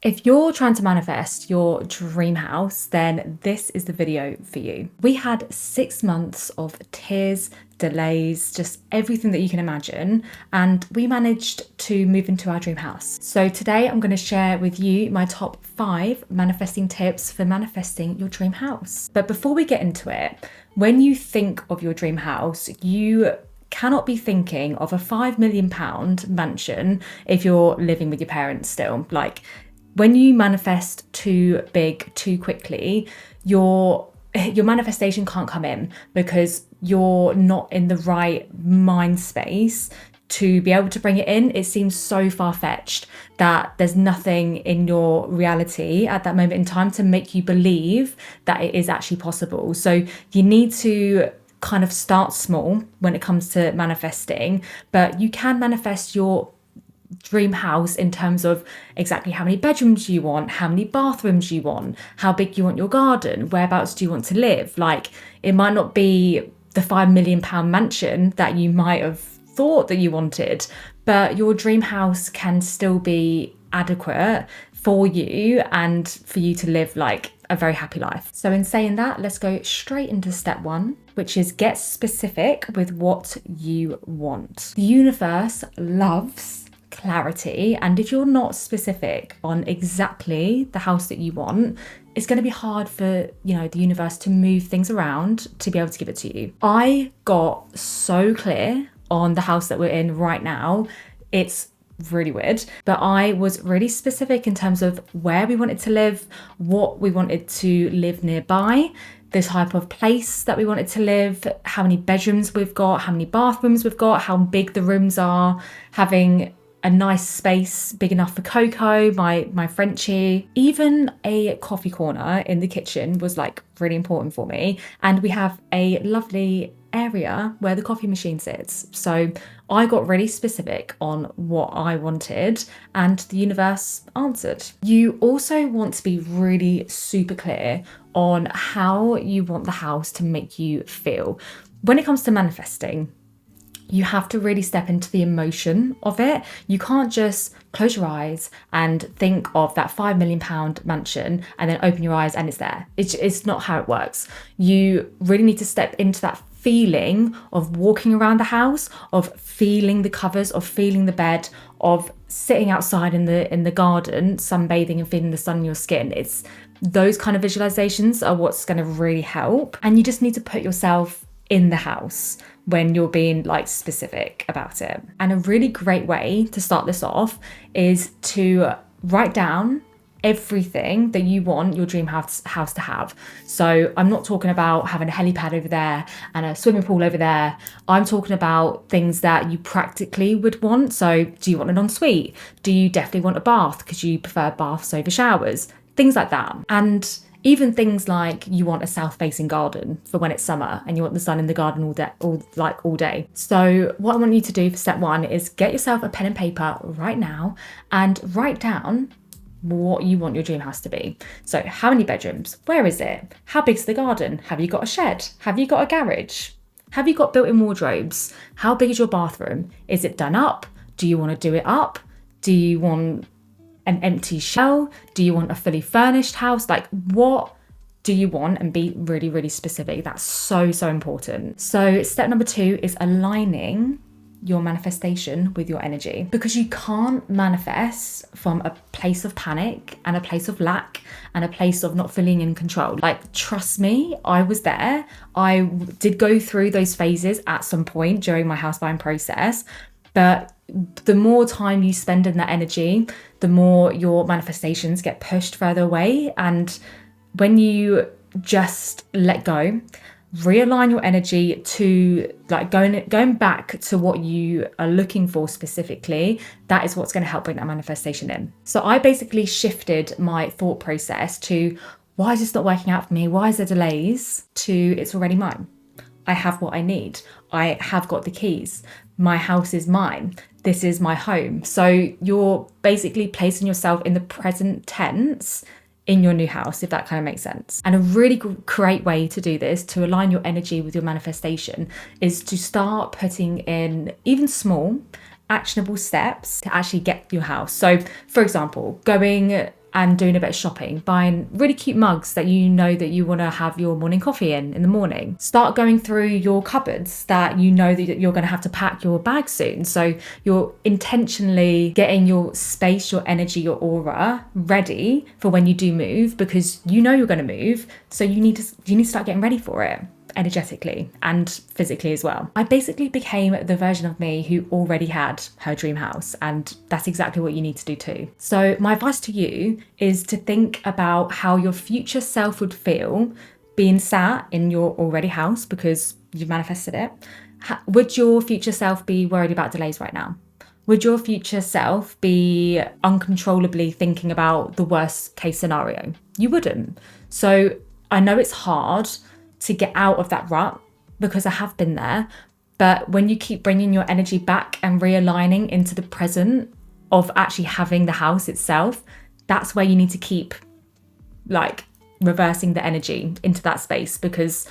If you're trying to manifest your dream house, then this is the video for you. We had 6 months of tears, delays, just everything that you can imagine, and we managed to move into our dream house. So today I'm going to share with you my top 5 manifesting tips for manifesting your dream house. But before we get into it, when you think of your dream house, you cannot be thinking of a £5 million mansion if you're living with your parents still. Like, when you manifest too big too quickly, your manifestation can't come in because you're not in the right mind space to be able to bring it in. It seems so far-fetched that there's nothing in your reality at that moment in time to make you believe that it is actually possible. So you need to kind of start small when it comes to manifesting, but you can manifest your dream house in terms of exactly how many bedrooms you want, how many bathrooms you want, how big you want your garden, whereabouts do you want to live. Like, it might not be the £5 million mansion that you might have thought that you wanted, but your dream house can still be adequate for you and for you to live like a very happy life. So in saying that, let's go straight into step 1, which is get specific with what you want. The universe loves clarity, and if you're not specific on exactly the house that you want, it's going to be hard for the universe to move things around to be able to give it to you. I got so clear on the house that we're in right now. It's really weird, but I was really specific in terms of where we wanted to live, what we wanted to live nearby, the type of place that we wanted to live, how many bedrooms we've got, how many bathrooms we've got, how big the rooms are, having a nice space big enough for Coco, my Frenchie. Even a coffee corner in the kitchen was like really important for me. And we have a lovely area where the coffee machine sits. So I got really specific on what I wanted and the universe answered. You also want to be really super clear on how you want the house to make you feel. When it comes to manifesting, you have to really step into the emotion of it. You can't just close your eyes and think of that £5 million mansion and then open your eyes and it's there. It's not how it works. You really need to step into that feeling of walking around the house, of feeling the covers, of feeling the bed, of sitting outside in the garden, sunbathing and feeling the sun on your skin. It's those kind of visualizations are what's going to really help. And you just need to put yourself in the house when you're being like specific about it. And a really great way to start this off is to write down everything that you want your dream house to have. So I'm not talking about having a helipad over there and a swimming pool over there. I'm talking about things that you practically would want. So do you want an ensuite? Do you definitely want a bath because you prefer baths over showers? Things like that. And even things like you want a south-facing garden for when it's summer and you want the sun in the garden all day. So what I want you to do for step 1 is get yourself a pen and paper right now and write down what you want your dream house to be. So how many bedrooms? Where is it? How big's the garden? Have you got a shed? Have you got a garage? Have you got built-in wardrobes? How big is your bathroom? Is it done up? Do you want to do it up? Do you want an empty shell? Do you want a fully furnished house? Like, what do you want? And be really, really specific. That's so, so important. So step number 2 is aligning your manifestation with your energy, because you can't manifest from a place of panic and a place of lack and a place of not feeling in control. Like, trust me, I was there. I did go through those phases at some point during my house buying process, but the more time you spend in that energy, the more your manifestations get pushed further away. And when you just let go, realign your energy to like going back to what you are looking for specifically, that is what's going to help bring that manifestation in. So I basically shifted my thought process to, why is this not working out for me? Why is there delays? To, it's already mine. I have what I need. I have got the keys. My house is mine. This is my home. So you're basically placing yourself in the present tense in your new house, if that kind of makes sense. And a really great way to do this, to align your energy with your manifestation, is to start putting in even small actionable steps to actually get your house. So for example, going and doing a bit of shopping, buying really cute mugs that you know that you want to have your morning coffee in the morning. Start going through your cupboards that you know that you're going to have to pack your bag soon. So you're intentionally getting your space, your energy, your aura ready for when you do move, because you know you're going to move. So you need to start getting ready for it, energetically and physically as well. I basically became the version of me who already had her dream house, and that's exactly what you need to do too. So my advice to you is to think about how your future self would feel being sat in your already house because you've manifested it. Would your future self be worried about delays right now? Would your future self be uncontrollably thinking about the worst case scenario? You wouldn't. So I know it's hard to get out of that rut because I have been there. But when you keep bringing your energy back and realigning into the present of actually having the house itself, that's where you need to keep like reversing the energy into that space, because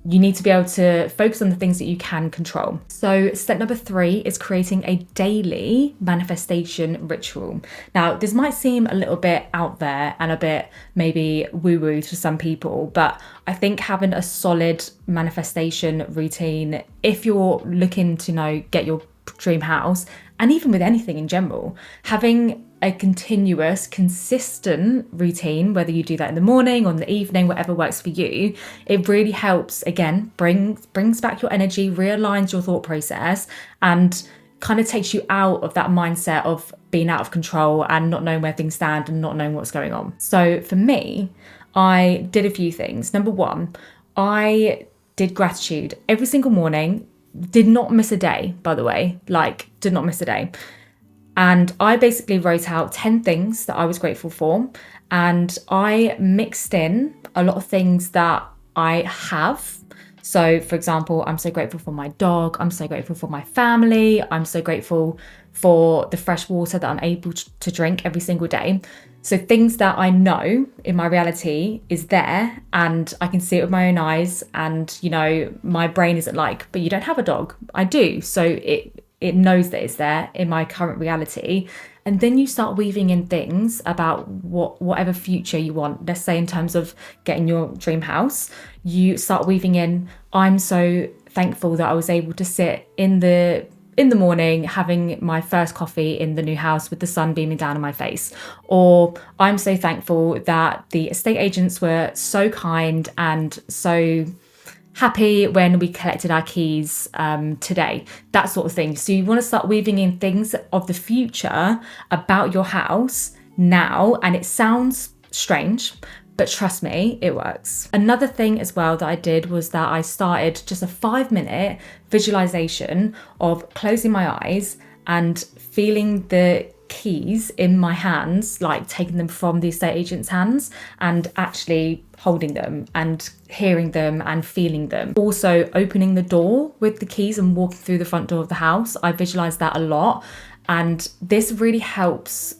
you need to be able to focus on the things that you can control. So step number 3 is creating a daily manifestation ritual. Now, this might seem a little bit out there and a bit maybe woo-woo to some people, but I think having a solid manifestation routine, if you're looking to get your dream house, and even with anything in general, having a continuous, consistent routine, whether you do that in the morning or in the evening, whatever works for you, it really helps, again, brings back your energy, realigns your thought process, and kind of takes you out of that mindset of being out of control and not knowing where things stand and not knowing what's going on. So for me, I did a few things. Number 1, I did gratitude every single morning. Did not miss a day, by the way, did not miss a day. And I basically wrote out 10 things that I was grateful for. And I mixed in a lot of things that I have. So for example, I'm so grateful for my dog. I'm so grateful for my family. I'm so grateful for the fresh water that I'm able to drink every single day. So things that I know in my reality is there and I can see it with my own eyes, and my brain isn't like, but you don't have a dog. I do. So it knows that it's there in my current reality. And then you start weaving in things about whatever future you want. Let's say in terms of getting your dream house, you start weaving in, I'm so thankful that I was able to sit in the morning having my first coffee in the new house with the sun beaming down on my face. Or I'm so thankful that the estate agents were so kind and so happy when we collected our keys today, that sort of thing. So you want to start weaving in things of the future about your house now, and it sounds strange, but trust me, it works. Another thing as well that I did was that I started just a 5-minute visualization of closing my eyes and feeling the keys in my hands, like taking them from the estate agent's hands and actually holding them and hearing them and feeling them. Also opening the door with the keys and walking through the front door of the house. I visualize that a lot, and this really helps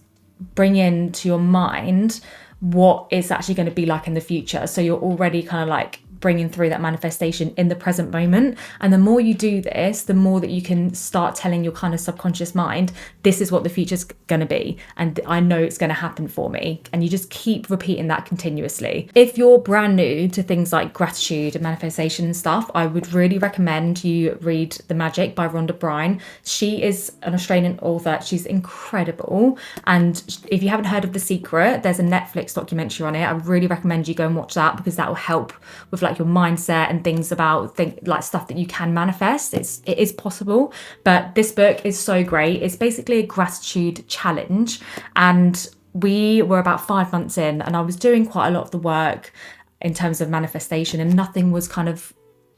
bring into your mind what it's actually going to be like in the future. So you're already kind of like bringing through that manifestation in the present moment. And the more you do this, the more that you can start telling your kind of subconscious mind, this is what the future's going to be. And I know it's going to happen for me. And you just keep repeating that continuously. If you're brand new to things like gratitude and manifestation and stuff, I would really recommend you read The Magic by Rhonda Byrne. She is an Australian author. She's incredible. And if you haven't heard of The Secret, there's a Netflix documentary on it. I really recommend you go and watch that, because that will help with like your mindset and things about like stuff that you can manifest. It is possible. But this book is so great. It's basically a gratitude challenge, and we were about 5 months in, and I was doing quite a lot of the work in terms of manifestation, and nothing was kind of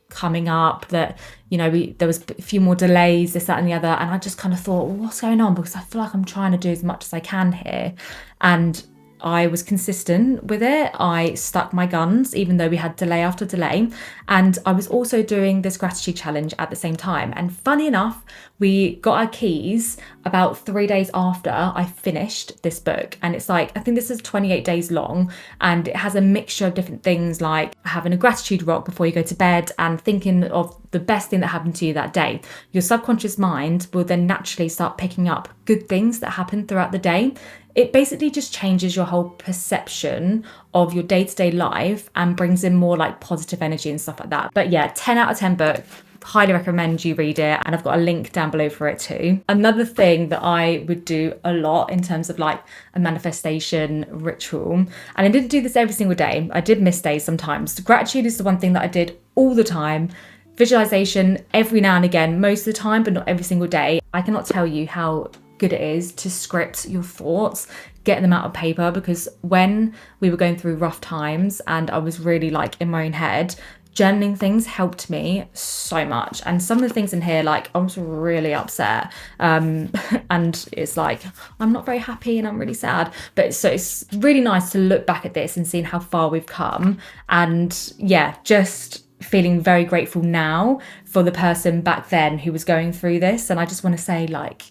coming up. That there was a few more delays, this, that and the other, and I just kind of thought, well, what's going on? Because I feel like I'm trying to do as much as I can here, and I was consistent with it. I stuck my guns, even though we had delay after delay. And I was also doing this gratitude challenge at the same time. And funny enough, we got our keys about 3 days after I finished this book. And it's like, I think this is 28 days long, and it has a mixture of different things, like having a gratitude rock before you go to bed and thinking of the best thing that happened to you that day. Your subconscious mind will then naturally start picking up good things that happen throughout the day. it basically just changes your whole perception of your day-to-day life and brings in more like positive energy and stuff like that. But yeah, 10 out of 10 book. Highly recommend you read it, and I've got a link down below for it too. Another thing that I would do a lot in terms of like a manifestation ritual, and I didn't do this every single day, I did miss days sometimes. Gratitude is the one thing that I did all the time. Visualization every now and again, most of the time, but not every single day. I cannot tell you how good it is to script your thoughts, get them out of paper, because when we were going through rough times and I was really like in my own head, journaling things helped me so much. And some of the things in here, like I was really upset, and it's like I'm not very happy and I'm really sad, but so it's really nice to look back at this and seeing how far we've come. And yeah, just feeling very grateful now for the person back then who was going through this. And I just want to say, like,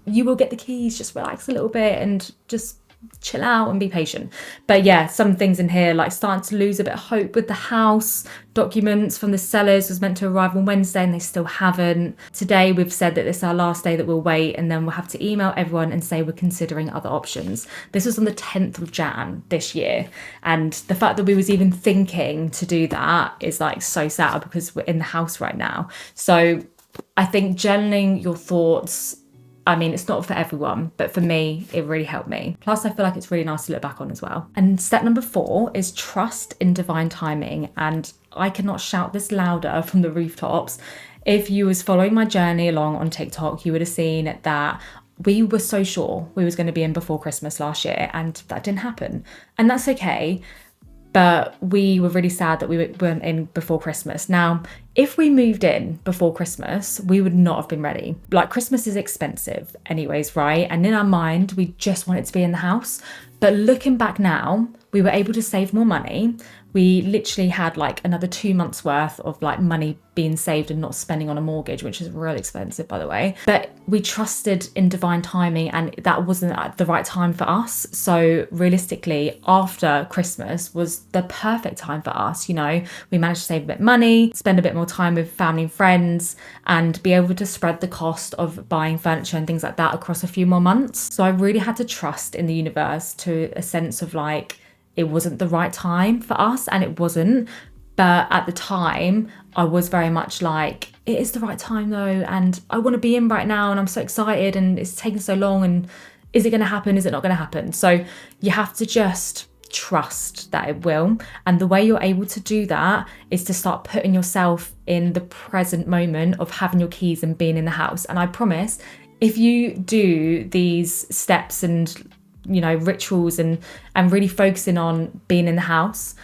you will get the keys, just relax a little bit and just chill out and be patient. But yeah, some things in here, like starting to lose a bit of hope with the house. Documents from the sellers was meant to arrive on Wednesday and they still haven't. Today we've said that this is our last day that we'll wait, and then we'll have to email everyone and say we're considering other options. This was on the 10th of Jan this year, and the fact that we was even thinking to do that is like so sad because we're in the house right now. So I think journaling your thoughts, I mean, it's not for everyone, but for me, it really helped me. Plus, I feel like it's really nice to look back on as well. And step number 4 is trust in divine timing. And I cannot shout this louder from the rooftops. If you was following my journey along on TikTok, you would have seen that we were so sure we was going to be in before Christmas last year, and that didn't happen. And that's okay. But we were really sad that we weren't in before Christmas. Now, if we moved in before Christmas, we would not have been ready. Like, Christmas is expensive anyways, right? And in our mind, we just wanted to be in the house. But looking back now, we were able to save more money. We literally had like another 2 months worth of like money being saved and not spending on a mortgage, which is really expensive, by the way. But we trusted in divine timing, and that wasn't at the right time for us. So realistically, after Christmas was the perfect time for us. You know, we managed to save a bit of money, spend a bit more time with family and friends, and be able to spread the cost of buying furniture and things like that across a few more months. So I really had to trust in the universe to a sense of like, it wasn't the right time for us, and it wasn't. But at the time, I was very much like, it is the right time though, and I want to be in right now, and I'm so excited, and it's taken so long, and is it going to happen? Is it not going to happen? So you have to just trust that it will. And the way you're able to do that is to start putting yourself in the present moment of having your keys and being in the house. And I promise, if you do these steps and, you know, rituals and really focusing on being in the house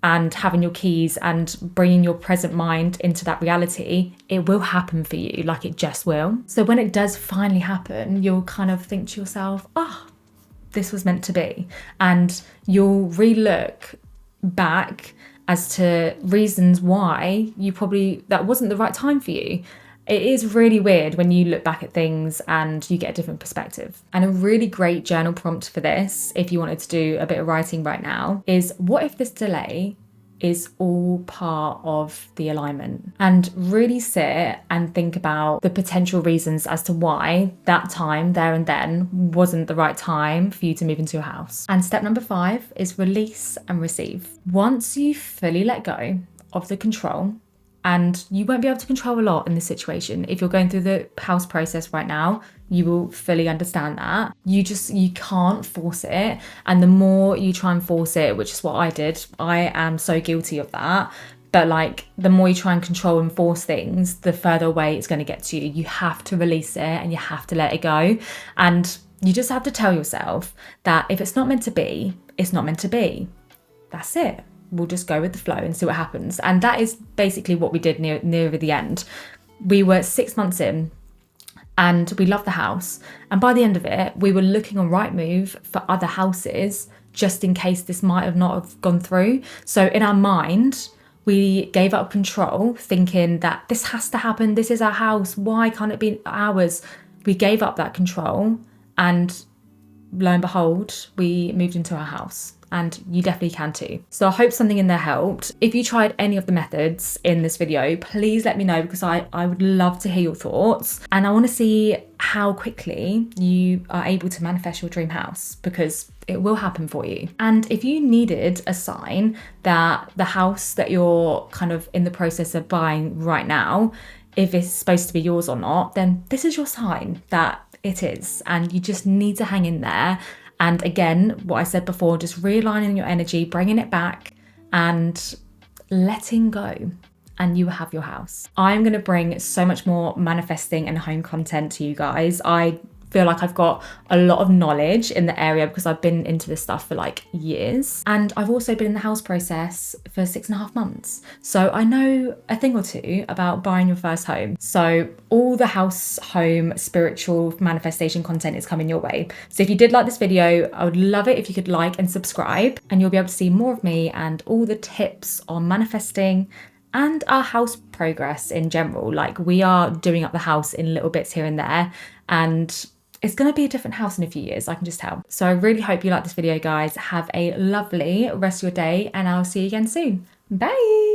and having your keys and bringing your present mind into that reality, it will happen for you. Like, it just will. So when it does finally happen, you'll kind of think to yourself, this was meant to be. And you'll re-look back as to reasons why that wasn't the right time for you. It is really weird when you look back at things and you get a different perspective. And a really great journal prompt for this, if you wanted to do a bit of writing right now, is what if this delay is all part of the alignment? And really sit and think about the potential reasons as to why that time there and then wasn't the right time for you to move into a house. And step number 5 is release and receive. Once you fully let go of the control, and you won't be able to control a lot in this situation. If you're going through the house process right now, you will fully understand that. You can't force it. And the more you try and force it, which is what I did, I am so guilty of that. But like, the more you try and control and force things, the further away it's going to get to you. You have to release it and you have to let it go. And you just have to tell yourself that if it's not meant to be, it's not meant to be. That's it. We'll just go with the flow and see what happens. And that is basically what we did near the end. We were 6 months in and we loved the house. And by the end of it, we were looking on Rightmove for other houses just in case this might have not have gone through. So in our mind, we gave up control, thinking that this has to happen. This is our house. Why can't it be ours? We gave up that control, and lo and behold, we moved into our house. And you definitely can too. So I hope something in there helped. If you tried any of the methods in this video, please let me know, because I would love to hear your thoughts. And I want to see how quickly you are able to manifest your dream house, because it will happen for you. And if you needed a sign that the house that you're kind of in the process of buying right now, if it's supposed to be yours or not, then this is your sign that it is. And you just need to hang in there. And again, what I said before, just realigning your energy, bringing it back and letting go, and you have your house. I'm going to bring so much more manifesting and home content to you guys. I feel like I've got a lot of knowledge in the area because I've been into this stuff for like years. And I've also been in the house process for 6.5 months. So I know a thing or two about buying your first home. So all the house, home, spiritual manifestation content is coming your way. So if you did like this video, I would love it if you could like and subscribe, and you'll be able to see more of me and all the tips on manifesting and our house progress in general. Like, we are doing up the house in little bits here and there, and it's going to be a different house in a few years, I can just tell. So I really hope you like this video, guys. Have a lovely rest of your day, and I'll see you again soon. Bye.